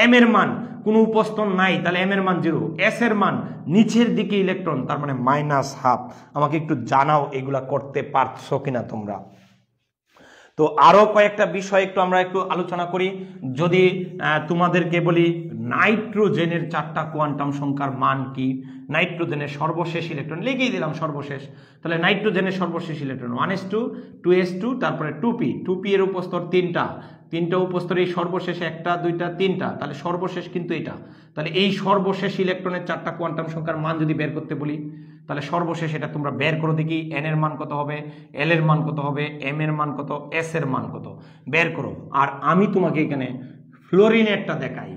m এর মান কোনো উপস্থন নাই, তাহলে m এর মান 0। s এর মান নিচের দিকে ইলেকট্রন, তার মানে -12। আমাকে একটু জানাও এগুলা করতে পারছো কিনা তোমরা। তো আরো কয়েকটা বিষয় আমরা একটু আলোচনা করি। যদি তোমাদেরকে বলি নাইট্রোজেনের 4টা কোয়ান্টাম সংখ্যার মান কি? নাইট্রোজেনের সর্বশেষ ইলেকট্রন লিখেই দিলাম সর্বশেষ। তাহলে নাইট্রোজেনের সর্বশেষ ইলেকট্রন 1s2, 2s2, তারপরে 2p এর উপস্তর 3টা উপস্তর, এই সর্বশেষ 1টা 2টা 3টা, তাহলে সর্বশেষ কিন্তু এটা। তাহলে এই সর্বশেষ ইলেকট্রনের 4টা কোয়ান্টাম সংখ্যার মান যদি বের করতে বলি, তাহলে সর্বশেষ এটা তোমরা বের করো দেখি, n এর মান কত হবে, l এর মান কত হবে, m এর মান কত, s এর মান কত, বের করো। আর আমি তোমাকে এখানে ফ্লোরিনেরটা দেখাই।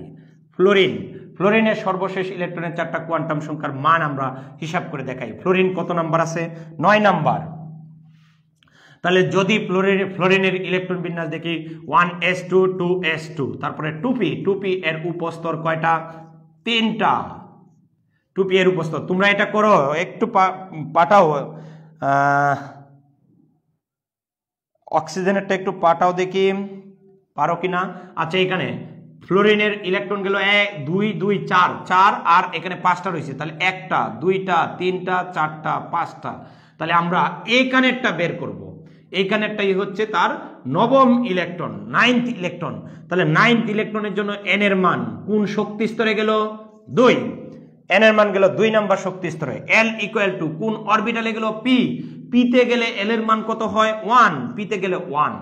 ফ্লোরিনের সর্বশেষ ইলেকট্রনের 4টা কোয়ান্টাম সংখ্যার মান আমরা হিসাব করে দেখাই। ফ্লোরিন কত নাম্বার আছে? 9 নাম্বার। তাহলে যদি ফ্লোরিনের ইলেকট্রন বিন্যাস দেখি 1s2, 2s2, তারপরে 2p এর উপস্তর কয়টা? 3টা। 2p এর উপস্তর তোমরা এটা করো, একটু পাঠাও, অক্সিজেনেরটা একটু পাঠাও দেখি পারো কিনা। আচ্ছা, এখানে ফ্লোরিনের ইলেকট্রন গেল 1 2 2 4 আর এখানে 5টা রয়েছে, তাহলে 1টা 2টা 3টা 4টা 5টা। তাহলে আমরা এইখানেরটা বের করব। এইখানেরটাই হচ্ছে তার নবম ইলেকট্রন, 9th ইলেকট্রন। তাহলে 9th ইলেকট্রনের জন্য n এর মান কোন শক্তি স্তরে গেল? 2। n এর মান গেল 2 নাম্বার শক্তি স্তরে। l = কোন অরবিটালে গেল? p তে গেলে l এর মান কত হয়? 1, p তে গেলে 1।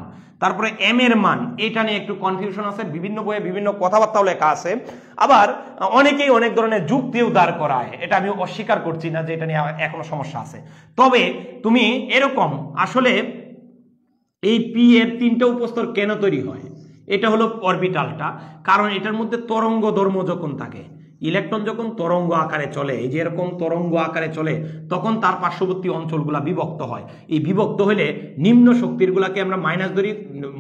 তারপরে m এর মান, এটা নিয়ে একটু কনফিউশন আছে, বিভিন্ন বইয়ে বিভিন্ন কথাবার্তাও লেখা আছে। আবার অনেকেই অনেক ধরনের যুক্তিও দাঁড় করায়, এটা আমি অস্বীকার করছি না যে এটা নিয়ে এখনো সমস্যা আছে। তবে তুমি এরকম আসলে এই p এর 3টা উপস্তর কেন তৈরি হয়? এটা হলো অরবিটালটা, কারণ এটার মধ্যে তরঙ্গ ধর্ম যখন থাকে, ইলেকট্রন যখন তরঙ্গ আকারে চলে, এই যে এরকম তরঙ্গ আকারে চলে, তখন তার পার্শ্ববর্তী অঞ্চলগুলা বিভক্ত হয়। এই বিভক্ত হলে নিম্ন শক্তির গুলাকে আমরা মাইনাস ধরি,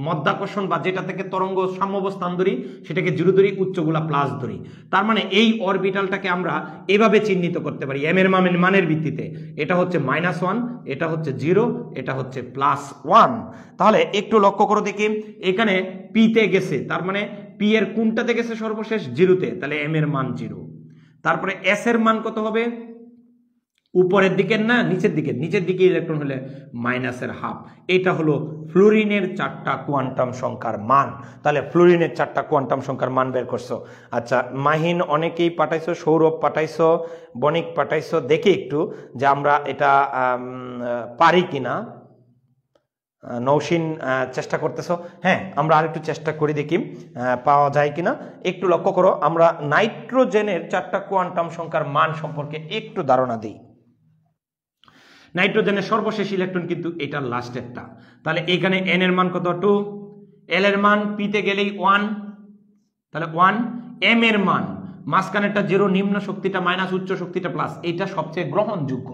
মধ্যাকর্ষণ বা যেটা থেকে তরঙ্গ সাম্যাবস্থান ধরি সেটাকে 0 ধরি, উচ্চগুলা প্লাস ধরি। তার মানে এই অরবিটালটাকে আমরা এভাবে চিহ্নিত করতে পারি m এর মানের ভিত্তিতে। এটা হচ্ছে -1, এটা হচ্ছে 0, এটা হচ্ছে +1। তাহলে একটু লক্ষ্য করো দেখি, এখানে p তে গেছে, তার মানে p এর কোনটাতে গেছে? সর্বশেষ 0-তে, তাহলে m এর মান 0। তারপরে s এর মান কত হবে? উপরের দিকের না নিচের দিকে? নিচের দিকে ইলেকট্রন হলে -12। এটা হলো ফ্লোরিনের 4টা কোয়ান্টাম সংখ্যার মান। তাহলে ফ্লোরিনের 4টা কোয়ান্টাম সংখ্যার মান বের করছো। আচ্ছা, মাহিন অনেকেই পাঠাইছো, সৌরভ পাঠাইছো, বণিক পাঠাইছো, দেখি একটু যে আমরা এটা পারি কিনা। নৌসিন চেষ্টা করতেছো, হ্যাঁ আমরা আরেকটু চেষ্টা করি দেখি পাওয়া যায় কিনা। একটু লক্ষ্য করো, আমরা নাইট্রোজেনের 4টা কোয়ান্টাম সংখ্যার মান সম্পর্কে একটু ধারণা দিই। নাইট্রোজেনের সর্বশেষ ইলেকট্রন কিন্তু এটার লাস্টেরটা। তাহলে এখানে n এর মান কত? 2, l এর মান p তে গেলেই 1, তাহলে 1, m এর মান মাঝখানেরটা জিরো, নিম্ন শক্তিটা মাইনাস, উচ্চ শক্তিটা প্লাস, এইটা সবচেয়ে গ্রহণযোগ্য।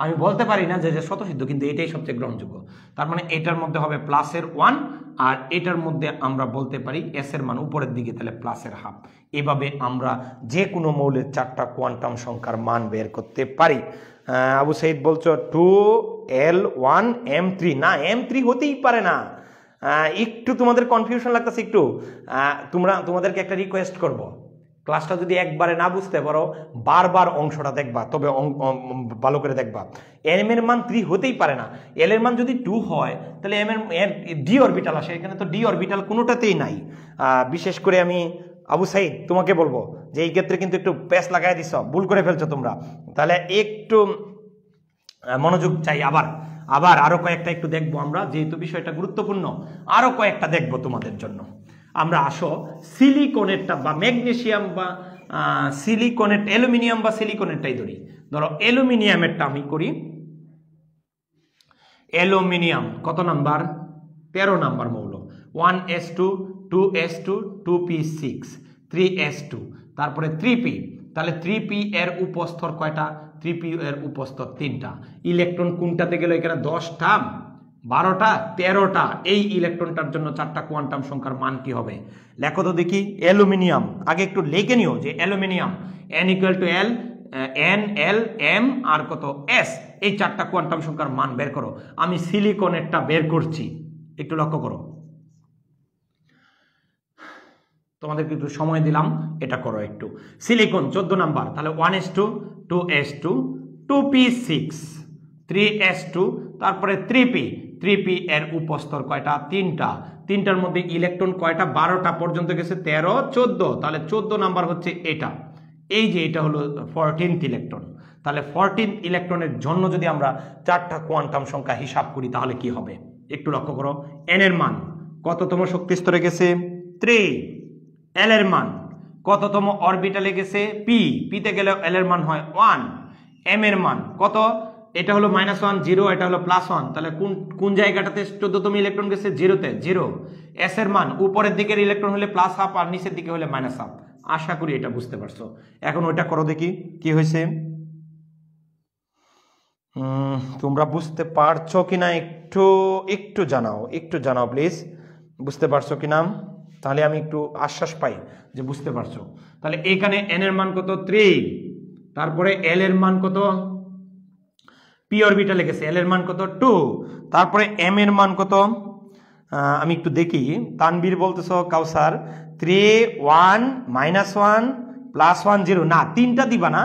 আমি বলতে পারি না যে স্বতঃসিদ্ধ, কিন্তু এটাই সবচেয়ে গ্রহণযোগ্য। তার মানে এটার মধ্যে হবে প্লাসের 1, আর এটার মধ্যে আমরা বলতে পারি এস এর মান উপরের দিকে, তাহলে প্লাসের হাফ। এভাবে আমরা যে কোনো মৌলের 4টা কোয়ান্টাম সংখ্যার মান বের করতে পারি। আবু সাইদ বলছো 2l1m3, না m3 হতেই পারে না। একটু তোমাদের কনফিউশন লাগতেছে একটু, তোমাদেরকে একটা রিকোয়েস্ট করব, ক্লাসটা যদি একবারে না বুঝতে পারো বারবার অংশটা দেখবা, তবে ভালো করে দেখবা। এম এর মান 3 হতেই পারে না। এল এর মান যদি 2 হয় তাহলে এম এর ডি অরবিটাল আসে, এখানে তো ডি অরবিটাল কোনোটাতেই নাই। বিশেষ করে আমি আবু সাইদ তোমাকে বলবো যে এই ক্ষেত্রে কিন্তু একটু প্যাচ লাগাই দিছ, ভুল করে ফেলছো তোমরা, তাহলে একটু মনোযোগ চাই। আবার আরো কয়েকটা একটু দেখবো আমরা, যেহেতু বিষয়টা গুরুত্বপূর্ণ, আরো কয়েকটা দেখবো তোমাদের জন্য। আমরা আসো সিলিকনেটটা বা ম্যাগনেসিয়াম বা সিলিকনেট, অ্যালুমিনিয়াম বা সিলিকনেটটাই ধরি। ধরো অ্যালুমিনিয়ামেরটা আমি করি। অ্যালুমিনিয়াম কত নাম্বার? 13 নাম্বার মৌল। 1s2 2s2 2p6 3s2, তারপরে 3p, তাহলে 3p এর উপস্তর কয়টা? 3p এর উপস্তর 3টা। ইলেকট্রন কোনটাতে গেল? এখানে 10টা, 12টা, 13টা। এই ইলেকট্রনটার জন্য 4টা কোয়ান্টাম সংখ্যার মান কি হবে? লেখো তো দেখি। অ্যালুমিনিয়াম আগে একটু লিখে নিও যে aluminium n = l, n l m আর কত s, এই 4টা কোয়ান্টাম সংখ্যার মান বের করো। আমি সিলিকনেরটা বের করছি, একটু লক্ষ্য করো, তোমাদেরকে একটু সময় দিলাম, এটা করো একটু। সিলিকন 14 নাম্বার, তাহলে 1s2 2s2 2p6 3s2, তারপরে 3p এর উপস্তর কয়টা? 3টা। 3টার মধ্যে ইলেকট্রন কয়টা? 12টা পর্যন্ত গেছে, 13 14, তাহলে 14 নাম্বার হচ্ছে এটা। এই যে এটা হলো 14th ইলেকট্রন। তাহলে 14th ইলেকট্রনের জন্য যদি আমরা 4টা কোয়ান্টাম সংখ্যা হিসাব করি তাহলে কি হবে একটু লক্ষ্য করো। n এর মান কততম শক্তি স্তরে গেছে? 3। l এর মান কততম অরবিটালে গেছে? p তে গেলে l এর মান হয় 1। m এর মান কত? এটা হলো -1 0, এটা হলো +1, তাহলে কোন জায়গাটাতে 14তম ইলেকট্রন গেছে? 0-তে, 0। s এর মান উপরের দিকের ইলেকট্রন হলে +1/2 আর নিচের দিকে হলে -1/2। আশা করি এটা বুঝতে পারছো। এখন ওইটা করো দেখি কি হয়েছে। তোমরা বুঝতে পারছো কিনা একটু জানাও প্লিজ, বুঝতে পারছো কিনা, তাহলে আমি একটু আশ্বাস পাই যে বুঝতে পারছো। তাহলে এখানে n এর মান কত? 3। তারপরে l এর মান কত? p অরবিটালে গেছে, l এর মান কত? 2। তারপরে m এর মান কত? আমি একটু দেখি। তানবীর বলতেছো কাউসার 3 1 -1 +1 0, না 3টা দিবা না,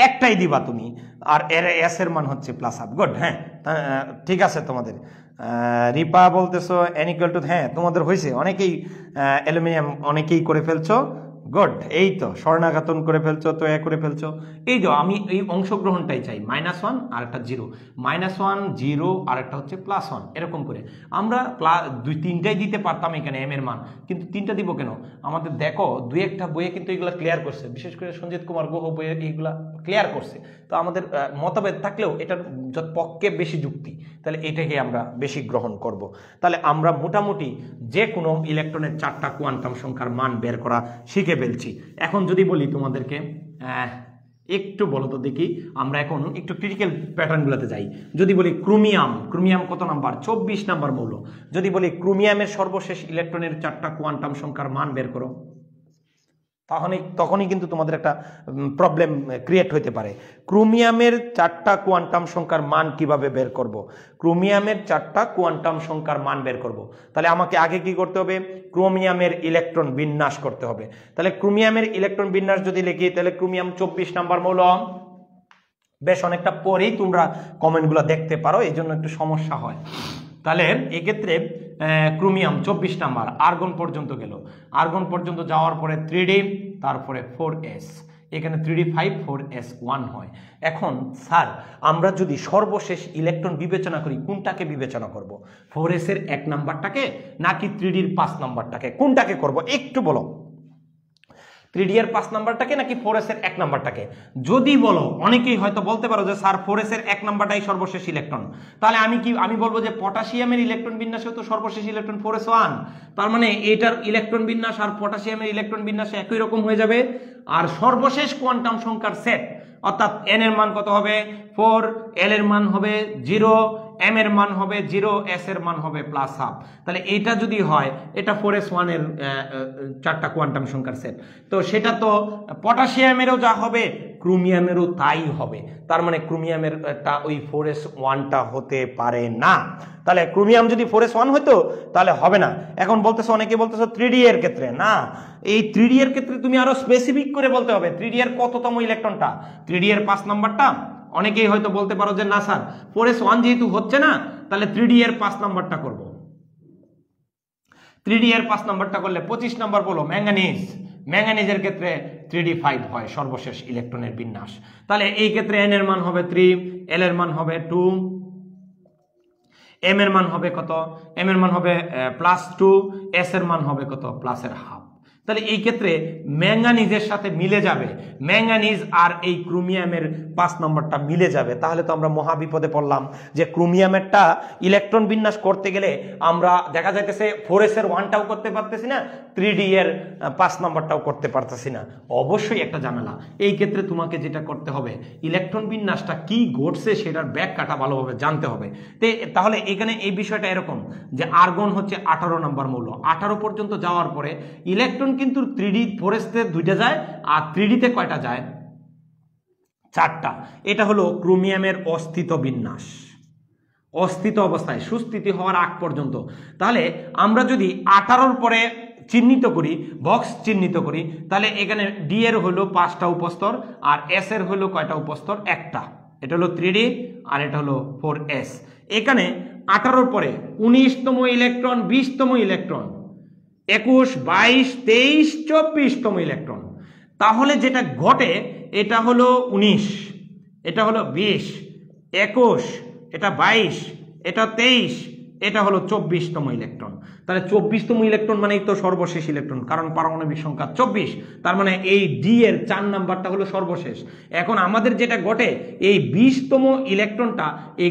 একটাই দিবা তুমি, আর এর s এর মান হচ্ছে +1। গুড, হ্যাঁ ঠিক আছে তোমাদের। রিপা বলতেছো n = হ্যাঁ তোমাদের হয়েছে, অনেকেই অ্যালুমিনিয়াম অনেকেই করে ফেলছো। গুড, এই তো স্বর্ণাঘাতন করে ফেলছো, তো করে ফেলছো। এই তো আমি এই অংশগ্রহণটাই চাই। -1 আর একটা 0, -1 0 আর একটা হচ্ছে +1, এরকম করে আমরা 2-3টাই দিতে পারতাম এখানে m এর মান, কিন্তু 3টা দিব কেন? আমাদের দেখো 2-1টা বইয়ে কিন্তু এগুলা ক্লিয়ার করছে, বিশেষ করে সঞ্জিত কুমার গুহ বইয়ে এইগুলা ক্লিয়ার করছে। তো আমাদের মতভেদ থাকলেও এটার পক্ষে বেশি যুক্তি, তাহলে এটাকে আমরা বেশি গ্রহণ করব। তাহলে আমরা মোটামুটি যে কোনো ইলেকট্রনের 4টা কোয়ান্টাম সংখ্যার মান বের করা শিখে ফেলছি। এখন যদি বলি তোমাদেরকে একটু বলো তো দেখি, আমরা এখন একটু ক্রিটিক্যাল প্যাটার্নগুলোতে যাই। যদি বলি ক্রোমিয়াম কত নাম্বার? 24 নাম্বার মৌল। যদি বলি ক্রোমিয়ামের সর্বশেষ ইলেকট্রনের 4টা কোয়ান্টাম সংখ্যার মান বের করো, তখনই কিন্তু তোমাদের একটা প্রবলেম ক্রিয়েট হতে পারে। ক্রোমিয়ামের 4টা কোয়ান্টাম সংখ্যার মান কিভাবে বের করব? ক্রোমিয়ামের 4টা কোয়ান্টাম সংখ্যার মান বের করব, তাহলে আমাকে আগে কি করতে হবে? ক্রোমিয়ামের ইলেকট্রন বিন্যাস করতে হবে। তাহলে ক্রোমিয়ামের ইলেকট্রন বিন্যাস যদি লিখি, তাহলে ক্রোমিয়াম 24 নাম্বার মৌল। বেশ অনেকটা পরেই তোমরা কমেন্টগুলো দেখতে পারো, এই জন্য একটু সমস্যা হয়। তাহলে এক্ষেত্রে ক্রোমিয়াম 24 নাম্বার, আর্গন পর্যন্ত গেল, আর্গন পর্যন্ত যাওয়ার পরে 3d, তারপরে 4s, এখানে 3d 5 4s 1 হয়। এখন স্যার আমরা যদি সর্বশেষ ইলেকট্রন বিবেচনা করি, কোনটাকে বিবেচনা করব? 4s এর 1 নাম্বারটাকে নাকি 3d এর 5 নাম্বারটাকে? কোনটাকে করব একটু বলো। 3D এর 5 নাম্বারটাকে নাকি 4s এর 1 নাম্বারটাকে? যদি বলো, অনেকেই হয়তো বলতে পারো যে স্যার 4s এর 1 নাম্বারটাই সর্বশেষ ইলেকট্রন, তাহলে আমি বলবো যে পটাশিয়ামের ইলেকট্রন বিন্যাসেও তো সর্বশেষ ইলেকট্রন 4s1, তার মানে এটার ইলেকট্রন বিন্যাস আর পটাশিয়ামের ইলেকট্রন বিন্যাস একই রকম হয়ে যাবে। আর সর্বশেষ কোয়ান্টাম সংখ্যার সেট, অর্থাৎ n এর মান কত হবে 4, l এর মান হবে 0, m এর মান হবে 0, s এর মান হবে +1/2। তাহলে এটা যদি হয়, এটা 4s1 এর 4টা কোয়ান্টাম সংখ্যার সেট, তো সেটা তো পটাশিয়ামেরও যা হবে ক্রোমিয়ামেরও তাই হবে। তার মানে ক্রোমিয়ামের ওই 4s1টা হতে পারে না। তাহলে ক্রোমিয়াম যদি 4s1 হতো তাহলে হবে না। এখন বলতেছো, অনেকে বলতেছো 3D এর ক্ষেত্রে না, এই 3D এর ক্ষেত্রে তুমি আরো স্পেসিফিক করে বলতে হবে 3D এর কততম ইলেকট্রনটা, 3D এর 5 নাম্বারটা। অনেকেই হয়তো বলতে পারো যে না স্যার 4s1 যেহেতু হচ্ছে না, তাহলে 3D এর 5 নাম্বারটা করব। 3D এর 5 নাম্বারটা করলে 25 নাম্বার বলো ম্যাঙ্গানিজ। ম্যাঙ্গানিজের ক্ষেত্রে 3D5 হয় সর্বশেষ ইলেকট্রনের বিন্যাস। তাহলে এই ক্ষেত্রে n এর মান হবে 3, l এর মান হবে 2, m এর মান হবে কত, m এর মান হবে +2, s এর মান হবে কত +1/2। তাহলে এই ক্ষেত্রে ম্যাঙ্গানিজের সাথে মিলে যাবে, ম্যাঙ্গানিজ আর এই ক্রোমিয়ামের 5 নম্বরটা মিলে যাবে। তাহলে তো আমরা মহা বিপদে পড়লাম যে ক্রোমিয়ামেরটা ইলেকট্রন বিন্যাস করতে গেলে আমরা দেখা যাইতেছে 4s এর 1টাও করতে পারতেছি না, 3D এর 5 নম্বরটাও করতে পারতেছি না। অবশ্যই একটা ঝামেলা। এই ক্ষেত্রে তোমাকে যেটা করতে হবে, ইলেকট্রন বিন্যাসটা কি ঘটছে সেটার ব্যাখ্যাটা ভালোভাবে জানতে হবে। তাহলে এখানে এই বিষয়টা এরকম যে আর্গন হচ্ছে 18 নম্বর মৌল, 18 পর্যন্ত যাওয়ার পরে ইলেকট্রন কিন্তু 3D 4s তে 2টা যায় আর 3D তে কয়টা যায় 4টা। এটা হলো ক্রোমিয়ামের অস্থিত বিন্যাস, অস্থিত অবস্থায় সুস্থিতি হওয়ার আগ পর্যন্ত। তাহলে আমরা যদি 18-র পরে চিহ্নিত করি, বক্স চিহ্নিত করি, তাহলে এখানে ডি এর হলো 5টা উপস্তর আর এস এর হলো কয়টা উপস্তর, একটা। এটা হলো 3D আর এটা হলো 4s। এখানে 18-র পরে 19তম ইলেকট্রন, 20তম ইলেকট্রন, 21, 22, 23, 24তম ইলেকট্রন। তাহলে যেটা ঘটে এটা হলো 19, এটা হলো 20, 21, এটা 22, এটা 23, এটা হলো 24তম ইলেকট্রন। তাহলে 24তম ইলেকট্রন মানেই তো সর্বশেষ ইলেকট্রন, কারণ পারমাণবিক সংখ্যা 24। তার মানে এই ডি এর 4 নাম্বারটা হলো সর্বশেষ। এখন আমাদের যেটা ঘটে, এই 20তম ইলেকট্রনটা এই